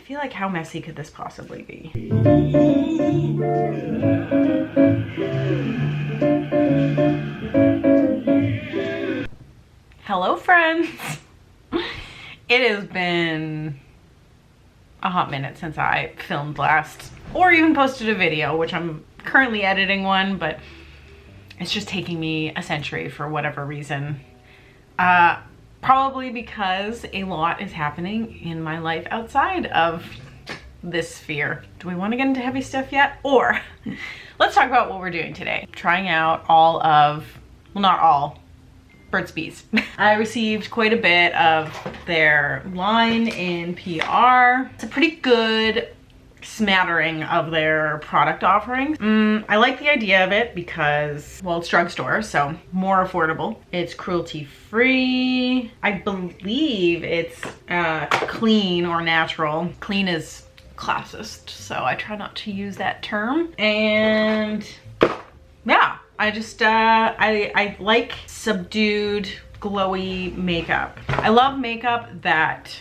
feel like how messy could this possibly be? Hello friends! It has been a hot minute since I filmed last or even posted a video, which I'm currently editing one, but it's just taking me a century for whatever reason. Probably because a lot is happening in my life outside of this sphere. Do we want to get into heavy stuff yet? Or let's talk about what we're doing today. Trying out all of, well, not all, Burt's Bees. I received quite a bit of their line in PR. It's a pretty good smattering of their product offerings. I like the idea of it because, well, it's drugstore, so more affordable. It's cruelty free. I believe it's clean or natural. Clean is classist, so I try not to use that term. And yeah, I just, I like subdued, glowy makeup. I love makeup that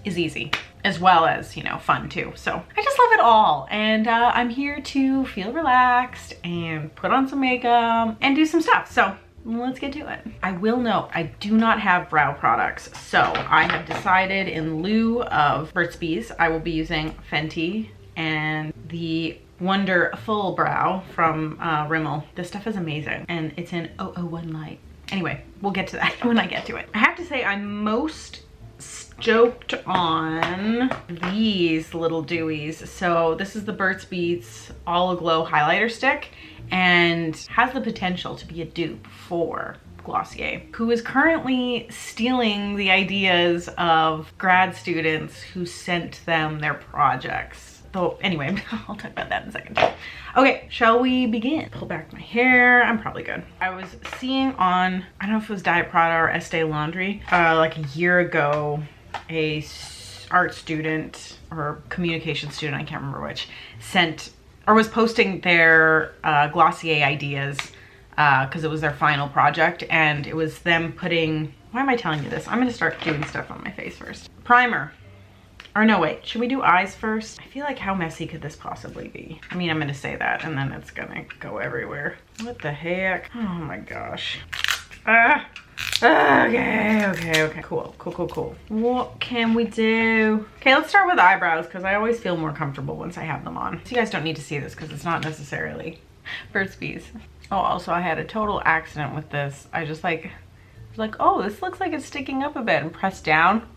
is easy, as well as, you know, fun too. So I just love it all. And I'm here to feel relaxed and put on some makeup and do some stuff. So let's get to it. I will note, I do not have brow products. So I have decided in lieu of Burt's Bees, I will be using Fenty and the Wonder Full Brow from Rimmel. This stuff is amazing and it's in 001 light. Anyway, we'll get to that when I get to it. I have to say I'm most stoked on these little dewies. So this is the Burt's Bees All Aglow highlighter stick and has the potential to be a dupe for Glossier, who is currently stealing the ideas of grad students who sent them their projects. So anyway, I'll talk about that in a second. Okay, shall we begin? Pull back my hair. I'm probably good. I was seeing on, I don't know if it was Diet Prada or Estee Lauder, like a year ago, a art student or communication student, I can't remember which, sent or was posting their Glossier ideas because it was their final project, and it was them putting, why am I telling you this? I'm gonna start doing stuff on my face first. Primer. Or no, wait, should we do eyes first? I feel like how messy could this possibly be? I mean, I'm gonna say that and then it's gonna go everywhere. What the heck? Oh my gosh. Okay, cool. What can we do? Okay, let's start with eyebrows because I always feel more comfortable once I have them on. So you guys don't need to see this because it's not necessarily Burt's Bees. Oh, also I had a total accident with this. I just like, oh, this looks like it's sticking up a bit, and press down.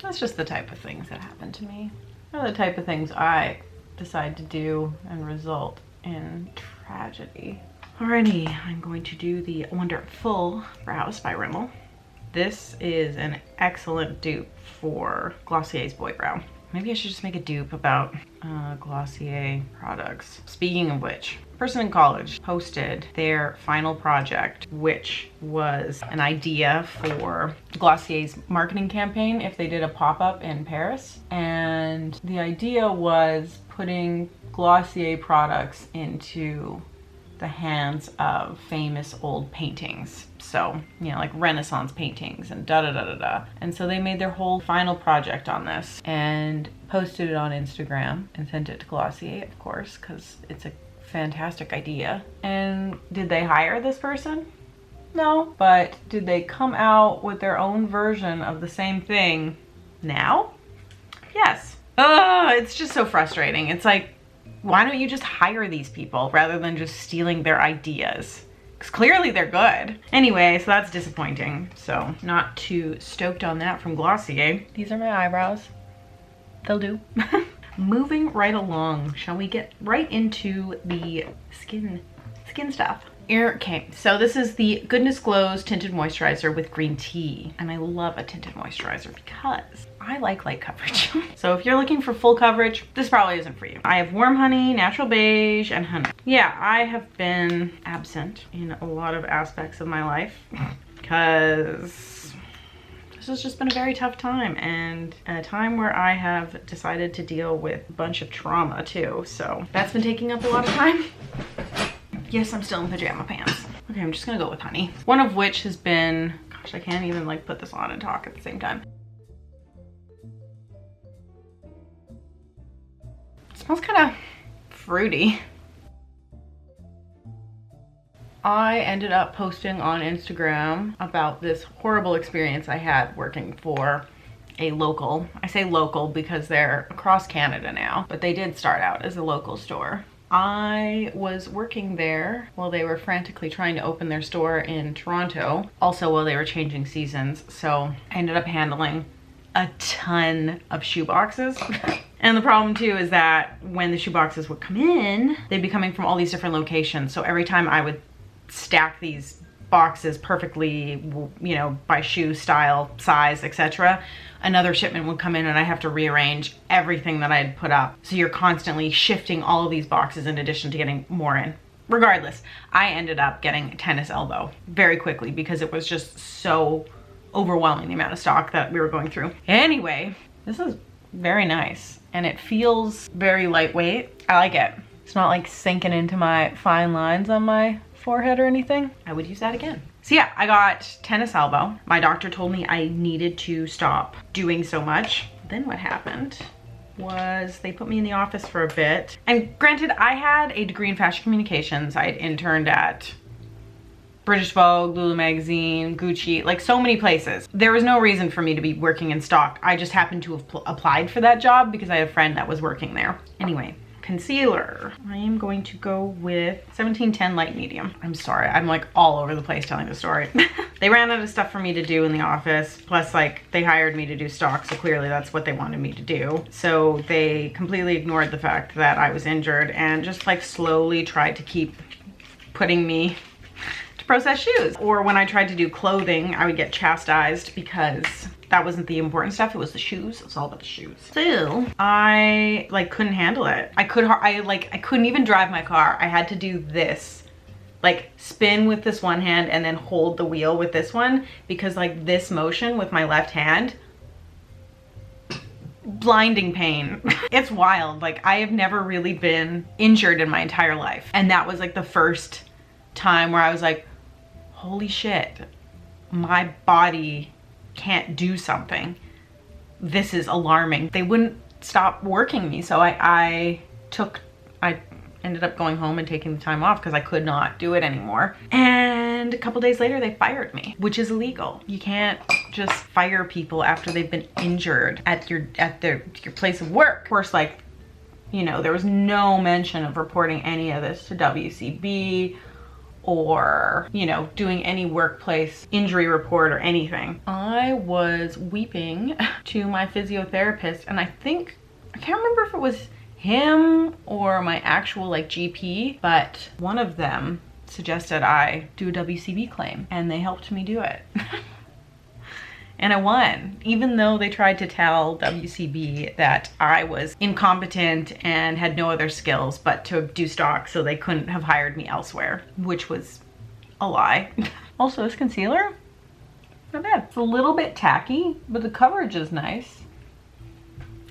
That's just the type of things that happen to me. They're the type of things I decide to do and result in tragedy. Alrighty, I'm going to do the Wonder Full Brows by Rimmel. This is an excellent dupe for Glossier's Boy Brow. Maybe I should just make a dupe about Glossier products. Speaking of which, a person in college posted their final project, which was an idea for Glossier's marketing campaign if they did a pop-up in Paris. And the idea was putting Glossier products into the hands of famous old paintings. So, you know, like Renaissance paintings and da-da-da-da-da. And so they made their whole final project on this and posted it on Instagram and sent it to Glossier, of course, because it's a fantastic idea. And did they hire this person? No. But did they come out with their own version of the same thing now? Yes. It's just so frustrating. It's like, why don't you just hire these people rather than just stealing their ideas? Because clearly they're good. Anyway, so that's disappointing. So not too stoked on that from Glossier. These are my eyebrows. They'll do. Moving right along, shall we get right into the skin stuff? Okay, so this is the Goodness Glows Tinted Moisturizer with green tea. And I love a tinted moisturizer because I like light coverage. So if you're looking for full coverage, this probably isn't for you. I have Warm Honey, Natural Beige, and Honey. Yeah, I have been absent in a lot of aspects of my life because this has just been a very tough time, and a time where I have decided to deal with a bunch of trauma too. So that's been taking up a lot of time. Yes, I'm still in pajama pants. Okay, I'm just gonna go with Honey. One of which has been, gosh, Gosh, I can't even like put this on and talk at the same time. It smells kind of fruity. I ended up posting on Instagram about this horrible experience I had working for a local, I say local because they're across Canada now, but they did start out as a local store. I was working there while they were frantically trying to open their store in Toronto, also while they were changing seasons. So I ended up handling a ton of shoe boxes. And the problem too is that when the shoe boxes would come in, they'd be coming from all these different locations. So every time I would stack these boxes perfectly, you know, by shoe style, size, etc., another shipment would come in and I have to rearrange everything that I had put up. So you're constantly shifting all of these boxes in addition to getting more in. Regardless, I ended up getting a tennis elbow very quickly because it was just so overwhelming, the amount of stock that we were going through. Anyway, this is very nice and it feels very lightweight. I like it. It's not like sinking into my fine lines on my forehead or anything. I would use that again. So yeah, I got tennis elbow. My doctor told me I needed to stop doing so much. Then what happened was they put me in the office for a bit. And granted, I had a degree in fashion communications. I had interned at British Vogue, Lulu magazine, Gucci, like so many places. There was no reason for me to be working in stock. I just happened to have applied for that job because I had a friend that was working there. Anyway, concealer. I am going to go with 1710 light medium. I'm sorry, I'm like all over the place telling the story. They ran out of stuff for me to do in the office, plus like they hired me to do stock, so clearly that's what they wanted me to do. So they completely ignored the fact that I was injured and just like slowly tried to keep putting me to process shoes. Or when I tried to do clothing, I would get chastised because that wasn't the important stuff, it was the shoes. It was all about the shoes. So I like couldn't handle it. I couldn't even drive my car. I had to do this, like spin with this one hand and then hold the wheel with this one, because like this motion with my left hand, blinding pain. It's wild. Like I have never really been injured in my entire life. And that was like the first time where I was like, holy shit, my body can't do something. This is alarming. They wouldn't stop working me, so I ended up going home and taking the time off because I could not do it anymore. And a couple days later they fired me, which is illegal. You can't just fire people after they've been injured at your place of work. Of course, like, you know, there was no mention of reporting any of this to WCB or, you know, doing any workplace injury report or anything. I was weeping to my physiotherapist, and I can't remember if it was him or my actual like GP, but one of them suggested I do a WCB claim, and they helped me do it. And I won, even though they tried to tell WCB that I was incompetent and had no other skills but to do stock, so they couldn't have hired me elsewhere, which was a lie. Also, this concealer, not bad. It's a little bit tacky, but the coverage is nice.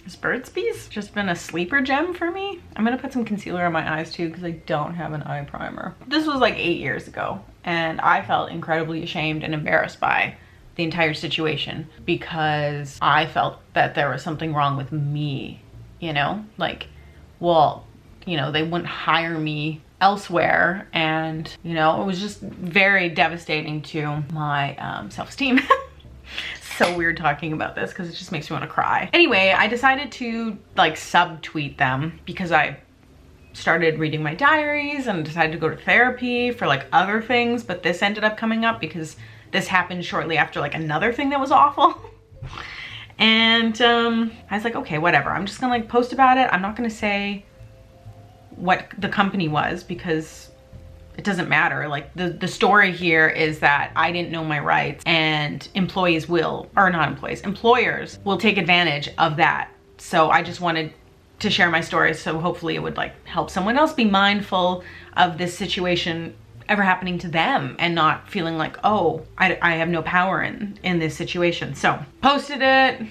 This Burt's Bees just been a sleeper gem for me. I'm gonna put some concealer on my eyes too because I don't have an eye primer. This was like 8 years ago, and I felt incredibly ashamed and embarrassed by the entire situation because I felt that there was something wrong with me, you know? Like, well, you know, they wouldn't hire me elsewhere, and, you know, it was just very devastating to my self-esteem. So weird talking about this because it just makes me want to cry. Anyway, I decided to like subtweet them because I started reading my diaries and decided to go to therapy for like other things, but this ended up coming up because this happened shortly after like another thing that was awful. And I was like, okay, whatever. I'm just gonna like post about it. I'm not gonna say what the company was because it doesn't matter. Like the story here is that I didn't know my rights, and employers will take advantage of that. So I just wanted to share my story, so hopefully it would like help someone else be mindful of this situation ever happening to them and not feeling like, oh, I have no power in this situation. So posted it,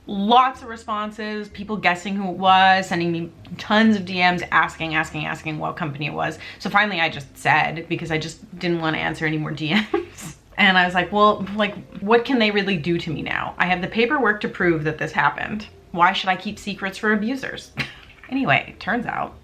lots of responses, people guessing who it was, sending me tons of DMs asking what company it was. So finally I just said, because I just didn't want to answer any more DMs. And I was like, well, like, what can they really do to me now? I have the paperwork to prove that this happened. Why should I keep secrets for abusers? Anyway, it turns out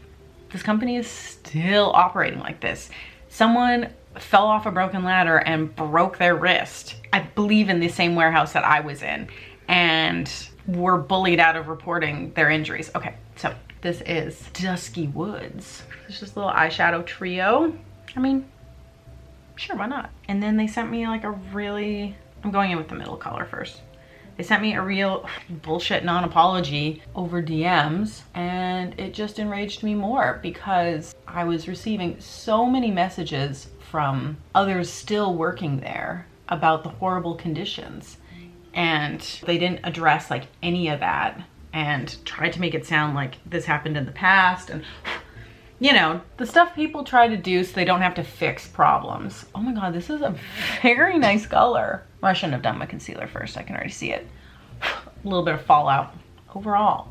this company is still operating like this. Someone fell off a broken ladder and broke their wrist, I believe in the same warehouse that I was in, and were bullied out of reporting their injuries. Okay, so this is Dusky Woods. It's just a little eyeshadow trio. I mean, sure, why not? And then they sent me like a really, I'm going in with the middle color first. They sent me a real bullshit non-apology over DMs, and it just enraged me more because I was receiving so many messages from others still working there about the horrible conditions, and they didn't address like any of that and tried to make it sound like this happened in the past, and you know, the stuff people try to do so they don't have to fix problems. Oh my God, this is a very nice color. Well, I shouldn't have done my concealer first. I can already see it. A little bit of fallout. Overall,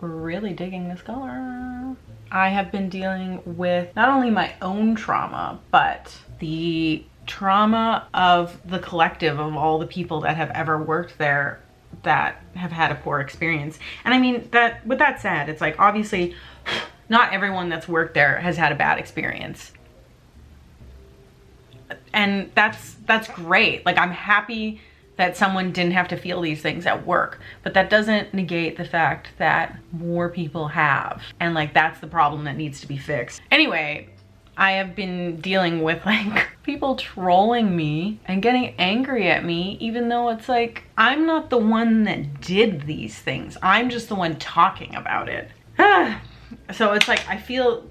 really digging this color. I have been dealing with not only my own trauma, but the trauma of the collective of all the people that have ever worked there that have had a poor experience. And I mean, that with that said, it's like, obviously, not everyone that's worked there has had a bad experience. And that's great. Like, I'm happy that someone didn't have to feel these things at work, but that doesn't negate the fact that more people have. And like, that's the problem that needs to be fixed. Anyway, I have been dealing with like people trolling me and getting angry at me, even though it's like, I'm not the one that did these things. I'm just the one talking about it. So it's like, I feel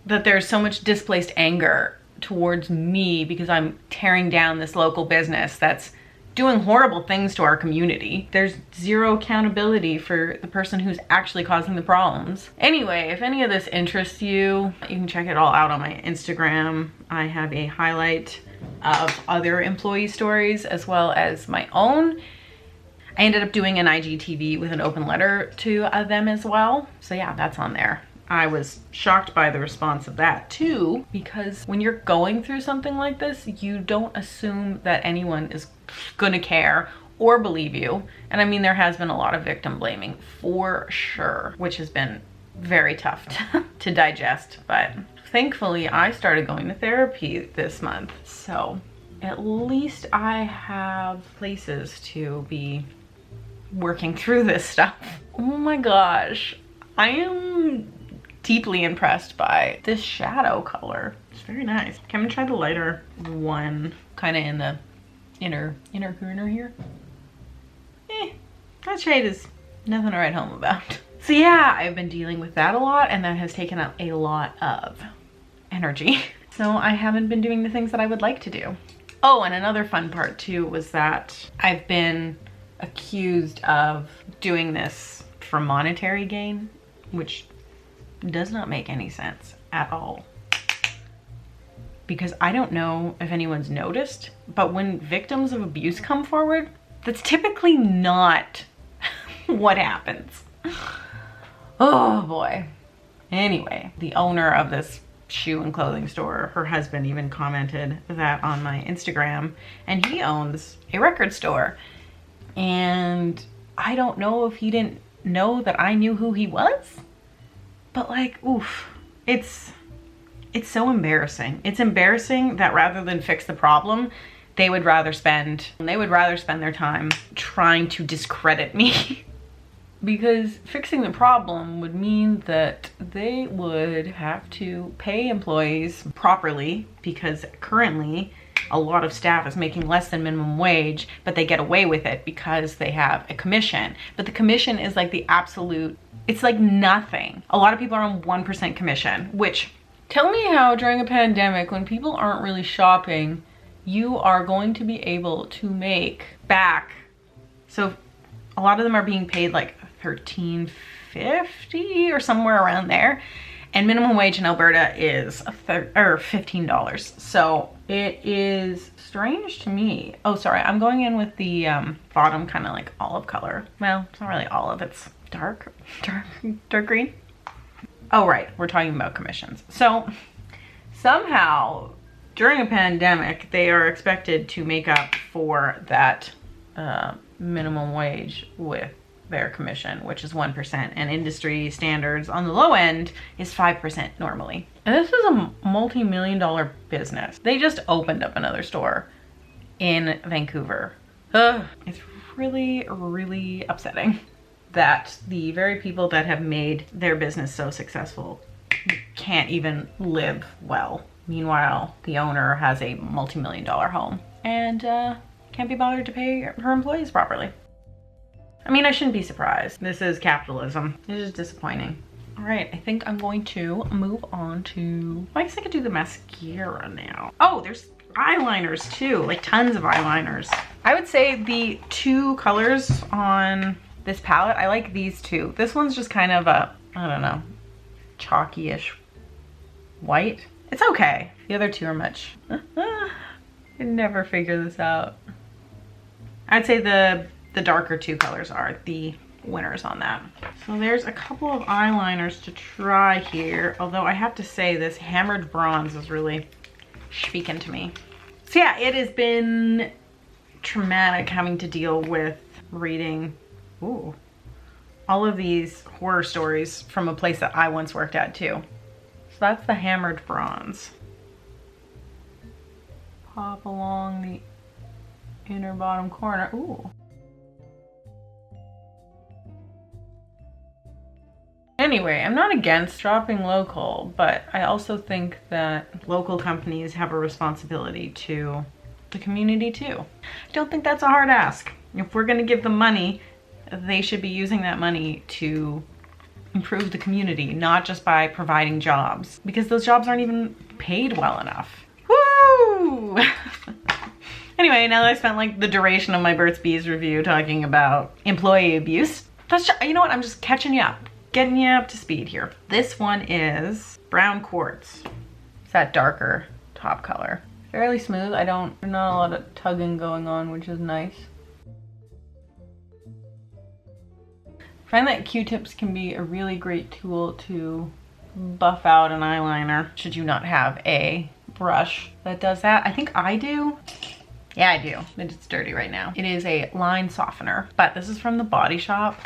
that there's so much displaced anger towards me because I'm tearing down this local business that's doing horrible things to our community. There's zero accountability for the person who's actually causing the problems. Anyway, if any of this interests you, you can check it all out on my Instagram. I have a highlight of other employee stories as well as my own. I ended up doing an IGTV with an open letter to them as well. So yeah, that's on there. I was shocked by the response of that too, because when you're going through something like this, you don't assume that anyone is gonna care or believe you. And I mean, there has been a lot of victim blaming for sure, which has been very tough to digest. But thankfully, I started going to therapy this month. So at least I have places to be working through this stuff. Oh my gosh, I am deeply impressed by this shadow color. It's very nice. I'm gonna try the lighter one, kind of in the inner corner here. That shade is nothing to write home about. So yeah, I've been dealing with that a lot, and that has taken up a lot of energy. So I haven't been doing the things that I would like to do. Oh, and another fun part too was that I've been accused of doing this for monetary gain, which does not make any sense at all. Because I don't know if anyone's noticed, but when victims of abuse come forward, that's typically not what happens. Oh boy. Anyway, the owner of this shoe and clothing store, her husband even commented that on my Instagram, and he owns a record store. And I don't know if he didn't know that I knew who he was, but like, oof, it's so embarrassing. It's embarrassing that rather than fix the problem, they would rather spend their time trying to discredit me. Because fixing the problem would mean that they would have to pay employees properly, because currently a lot of staff is making less than minimum wage, but they get away with it because they have a commission. But the commission is like the absolute, it's like nothing. A lot of people are on 1% commission, which, tell me how during a pandemic when people aren't really shopping, you are going to be able to make back. So a lot of them are being paid like $13.50 or somewhere around there. And minimum wage in Alberta is $15. So it is strange to me. Oh, sorry, I'm going in with the bottom kind of like olive color. Well, it's not really olive, it's dark green. Oh, right, we're talking about commissions. So somehow during a pandemic, they are expected to make up for that minimum wage with their commission, which is 1%, and industry standards on the low end is 5% normally. And this is a multi-million-dollar business. They just opened up another store in Vancouver. It's really, really upsetting that the very people that have made their business so successful can't even live well. Meanwhile, the owner has a multi-million-dollar home and can't be bothered to pay her employees properly. I mean, I shouldn't be surprised. This is capitalism. It is disappointing. All right, I think I'm going to move on to, I guess I could do the mascara now. Oh, there's eyeliners too, like tons of eyeliners. I would say the two colors on this palette, I like these two. This one's just kind of a, I don't know, chalky-ish white. It's okay. The other two are much, I can never figure this out. I'd say the darker two colors are the winners on that. So there's a couple of eyeliners to try here, although I have to say this hammered bronze is really speaking to me. So yeah, it has been traumatic having to deal with reading all of these horror stories from a place that I once worked at too. So that's the hammered bronze. Pop along the inner bottom corner. Ooh. Anyway, I'm not against shopping local, but I also think that local companies have a responsibility to the community too. I don't think that's a hard ask. If we're gonna give them money, they should be using that money to improve the community, not just by providing jobs, because those jobs aren't even paid well enough. Woo! Anyway, now that I spent like the duration of my Burt's Bees review talking about employee abuse, let's you know what, I'm just catching you up. Getting you up to speed here. This one is brown quartz. It's that darker top color. Fairly smooth. There's not a lot of tugging going on, which is nice. I find that Q-tips can be a really great tool to buff out an eyeliner should you not have a brush that does that. I think I do. Yeah, I do. It's dirty right now. It is a line softener, but this is from the Body Shop.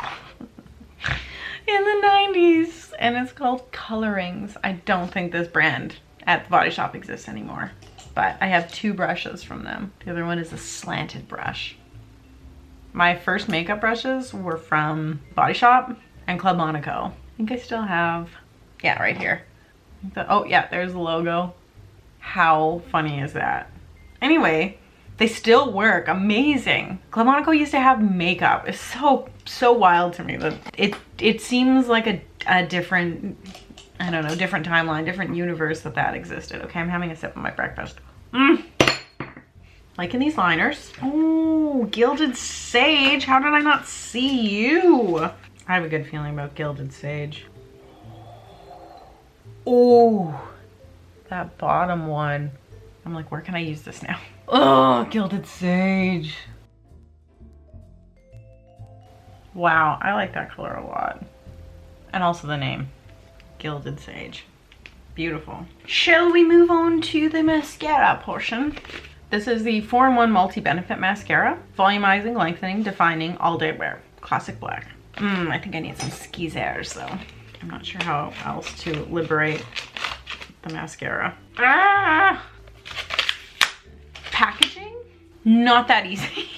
In the 90s, and it's called Colorings. I don't think this brand at the Body Shop exists anymore, but I have two brushes from them. The other one is a slanted brush. My first makeup brushes were from Body Shop and Club Monaco. I think I still have, yeah, right here. Oh yeah, there's the logo. How funny is that? Anyway, they still work amazing. Club Monaco used to have makeup. It's so wild to me that it seems like a different, I don't know, different timeline, different universe that existed. Okay, I'm having a sip of my breakfast. Liking these liners. Oh, Gilded Sage. How did I not see you? I have a good feeling about Gilded Sage. Oh, that bottom one. I'm like, where can I use this now? Oh, Gilded Sage. Wow, I like that color a lot. And also the name, Gilded Sage. Beautiful. Shall we move on to the mascara portion? This is the 4-in-1 Multi-Benefit Mascara. Volumizing, lengthening, defining, all day wear. Classic black. I think I need some skizzers though. I'm not sure how else to liberate the mascara. Ah! Packaging? Not that easy.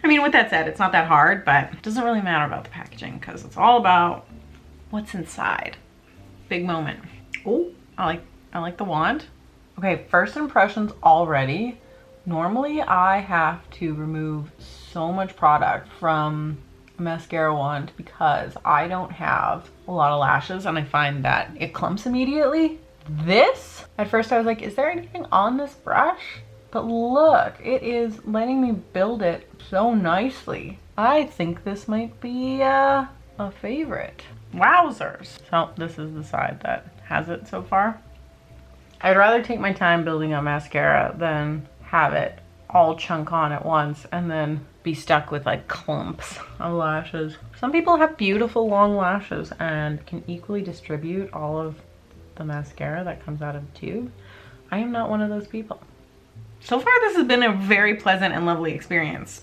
I mean, with that said, it's not that hard, but it doesn't really matter about the packaging because it's all about what's inside. Big moment. Oh, I like the wand. Okay, first impressions already. Normally I have to remove so much product from a mascara wand because I don't have a lot of lashes and I find that it clumps immediately. This, at first I was like, is there anything on this brush? But look, it is letting me build it so nicely. I think this might be a favorite. Wowzers. So this is the side that has it so far. I'd rather take my time building a mascara than have it all chunk on at once and then be stuck with like clumps of lashes. Some people have beautiful long lashes and can equally distribute all of the mascara that comes out of the tube. I am not one of those people. So far, this has been a very pleasant and lovely experience.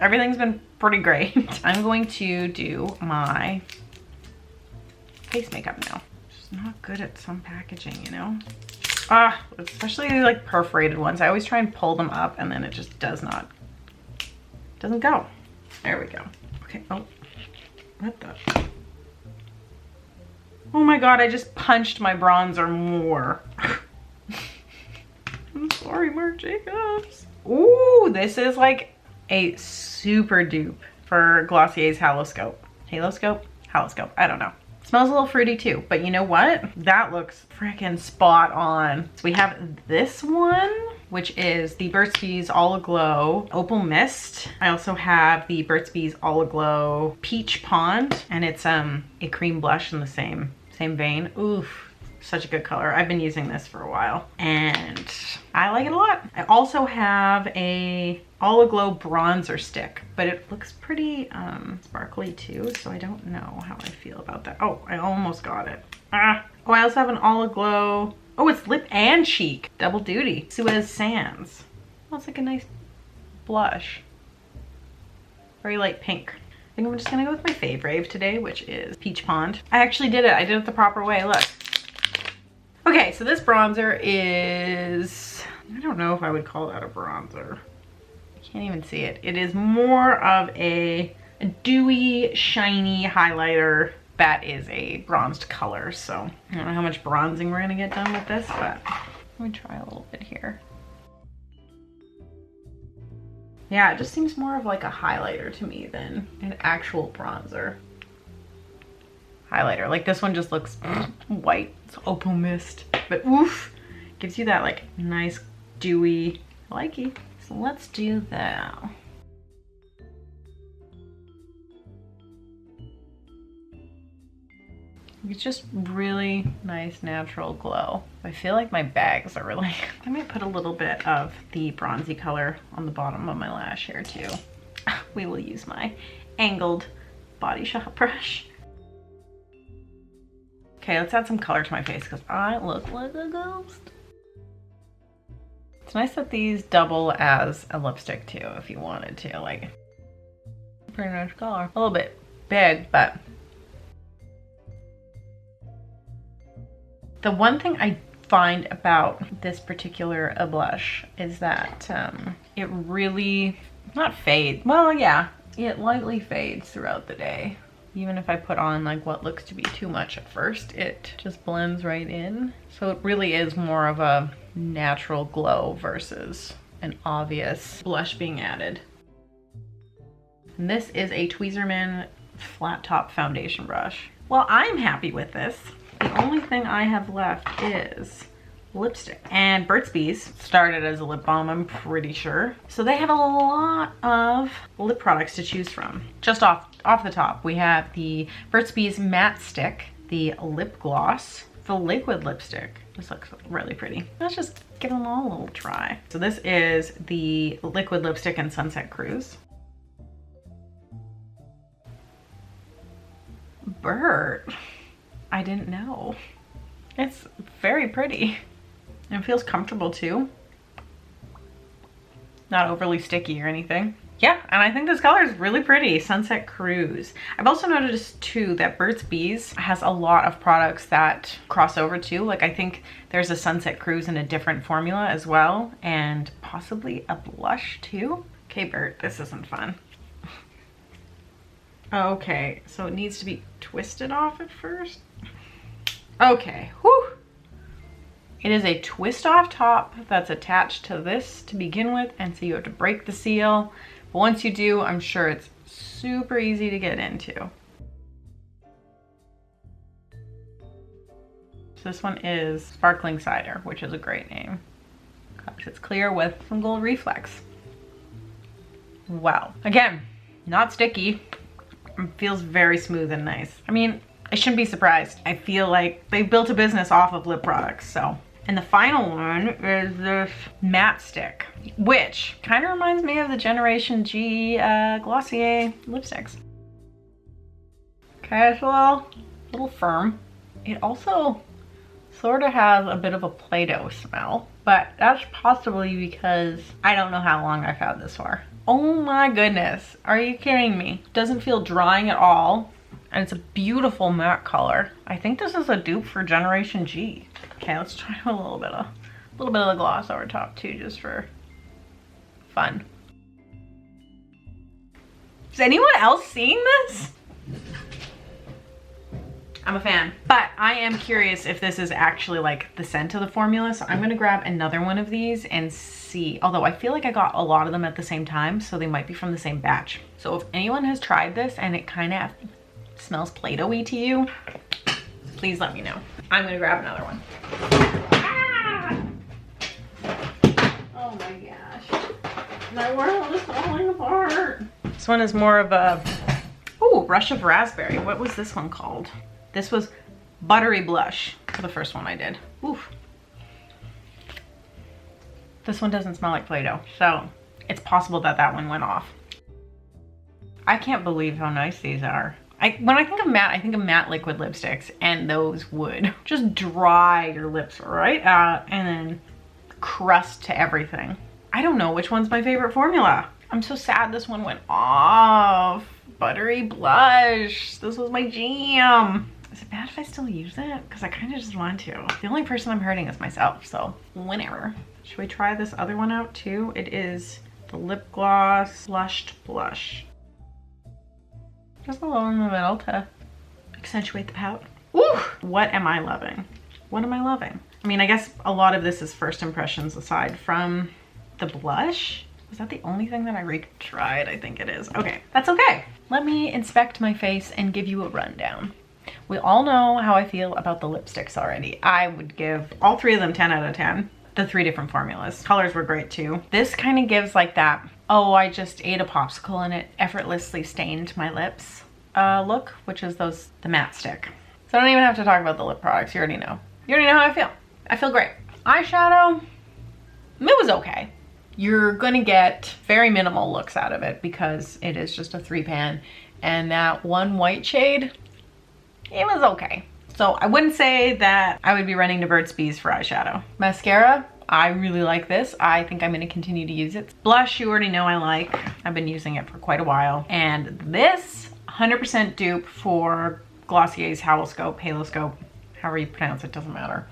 Everything's been pretty great. I'm going to do my face makeup now. Just not good at some packaging, you know? Especially like perforated ones. I always try and pull them up and then it just doesn't go. There we go. Okay, oh, what the? Oh my God, I just punched my bronzer more. I'm sorry, Marc Jacobs. Ooh, this is like a super dupe for Glossier's Haloscope. Haloscope, I don't know. Smells a little fruity too, but you know what? That looks freaking spot on. So we have this one, which is the Burt's Bees All Aglow Opal Mist. I also have the Burt's Bees All Aglow Peach Pond, and it's a cream blush in the same vein. Oof, such a good color. I've been using this for a while and I like it a lot. I also have a All Aglow bronzer stick, but it looks pretty sparkly too, so I don't know how I feel about that. Oh, I almost got it. Oh, I also have an All Aglow, oh, it's lip and cheek, double duty. Suez Sands. Oh, it's like a nice blush. Very light pink. I think I'm just gonna go with my fave today, which is Peach Pond. I actually did it. I did it the proper way, look. Okay, so this bronzer is, I don't know if I would call that a bronzer. I can't even see it. It is more of a dewy, shiny highlighter that is a bronzed color. So I don't know how much bronzing we're gonna get done with this, but let me try a little bit here. Yeah, it just seems more of like a highlighter to me than an actual bronzer highlighter. Like this one just looks white. It's Opal Mist, but oof, gives you that like nice dewy likey. So let's do that. It's just really nice natural glow. I feel like my bags are really, I might put a little bit of the bronzy color on the bottom of my lash here too. We will use my angled Body Shop brush. Okay, let's add some color to my face because I look like a ghost. It's nice that these double as a lipstick too if you wanted to, like, pretty nice color. A little bit big, but the one thing I find about this particular blush is that it really, not fades, well yeah, it lightly fades throughout the day. Even if I put on like what looks to be too much at first, it just blends right in. So it really is more of a natural glow versus an obvious blush being added. And this is a Tweezerman flat top foundation brush. Well, I'm happy with this. The only thing I have left is lipstick. And Burt's Bees started as a lip balm, I'm pretty sure. So they have a lot of lip products to choose from. Just off the top, we have the Burt's Bees Matte Stick, the lip gloss, the liquid lipstick. This looks really pretty. Let's just give them all a little try. So this is the liquid lipstick in Sunset Cruise. Burt, I didn't know. It's very pretty. And it feels comfortable too. Not overly sticky or anything. Yeah, and I think this color is really pretty, Sunset Cruise. I've also noticed too that Burt's Bees has a lot of products that cross over too. Like I think there's a Sunset Cruise in a different formula as well, and possibly a blush too. Okay, Burt, this isn't fun. Okay, so it needs to be twisted off at first. Okay, whew. It is a twist off top that's attached to this to begin with, and so you have to break the seal. But once you do, I'm sure it's super easy to get into. So this one is Sparkling Cider, which is a great name because it's clear with some gold reflex. Wow. Again, not sticky. It feels very smooth and nice. I mean, I shouldn't be surprised. I feel like they built a business off of lip products, so. And the final one is this matte stick, which kind of reminds me of the Generation G Glossier lipsticks. Okay, it's a little firm. It also sort of has a bit of a Play-Doh smell, but that's possibly because I don't know how long I've had this for. Oh my goodness, are you kidding me? Doesn't feel drying at all, and it's a beautiful matte color. I think this is a dupe for Generation G. Okay, let's try a little bit of the gloss over top too, just for fun. Is anyone else seeing this? I'm a fan, but I am curious if this is actually like the scent of the formula. So I'm gonna grab another one of these and see, although I feel like I got a lot of them at the same time, so they might be from the same batch. So if anyone has tried this and it kind of smells Play-Doh-y to you, please let me know. I'm gonna grab another one. Ah! Oh my gosh, my world is falling apart. This one is more of a, ooh, Rush of Raspberry. What was this one called? This was Buttery Blush, the first one I did. Oof. This one doesn't smell like Play-Doh, so it's possible that that one went off. I can't believe how nice these are. When I think of matte liquid lipsticks, and those would just dry your lips right out and then crust to everything. I don't know which one's my favorite formula. I'm so sad this one went off. Buttery Blush. This was my jam. Is it bad if I still use it? Because I kind of just want to. The only person I'm hurting is myself, so whenever. Should we try this other one out too? It is the Lip Gloss Flushed Blush. Just a little in the middle to accentuate the pout. Ooh! What am I loving? What am I loving? I mean, I guess a lot of this is first impressions aside from the blush. Was that the only thing that I retried? I think it is. Okay, that's okay. Let me inspect my face and give you a rundown. We all know how I feel about the lipsticks already. I would give all three of them 10 out of 10. The three different formulas. Colors were great too. This kind of gives like that, oh, I just ate a popsicle and it effortlessly stained my lips look, which is the matte stick. So I don't even have to talk about the lip products. You already know. You already know how I feel. I feel great. Eyeshadow, it was okay. You're gonna get very minimal looks out of it because it is just a 3-pan, and that one white shade, it was okay. So I wouldn't say that I would be running to Burt's Bees for eyeshadow. Mascara, I really like this. I think I'm gonna continue to use it. Blush, you already know I like. I've been using it for quite a while. And this, 100% dupe for Glossier's Haloscope, however you pronounce it, doesn't matter.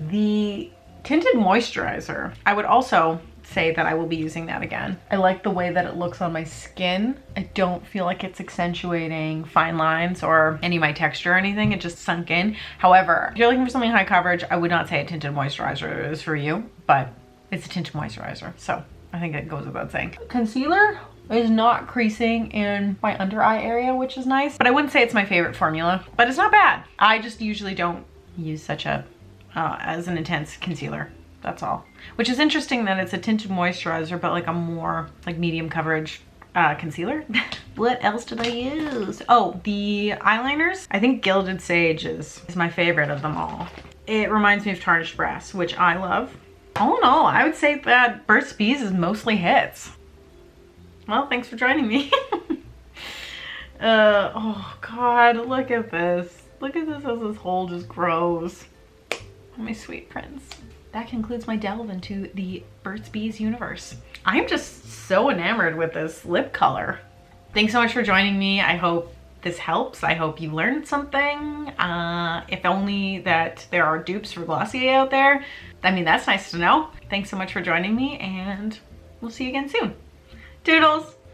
The tinted moisturizer, I would also say that I will be using that again. I like the way that it looks on my skin. I don't feel like it's accentuating fine lines or any of my texture or anything. It just sunk in. However, if you're looking for something high coverage, I would not say a tinted moisturizer is for you, but it's a tinted moisturizer. So I think it goes without saying. Concealer is not creasing in my under eye area, which is nice, but I wouldn't say it's my favorite formula, but it's not bad. I just usually don't use such a, as an intense concealer. That's all. Which is interesting that it's a tinted moisturizer, but like a more like medium coverage concealer. What else did I use? Oh, the eyeliners. I think Gilded Sage is my favorite of them all. It reminds me of Tarnished Brass, which I love. All in all, I would say that Burt's Bees is mostly hits. Well, thanks for joining me. Oh God, look at this. Look at this as this hole just grows. Oh, my sweet prince. That concludes my delve into the Burt's Bees universe. I'm just so enamored with this lip color. Thanks so much for joining me. I hope this helps. I hope you learned something. If only that there are dupes for Glossier out there. I mean, that's nice to know. Thanks so much for joining me, and we'll see you again soon. Toodles!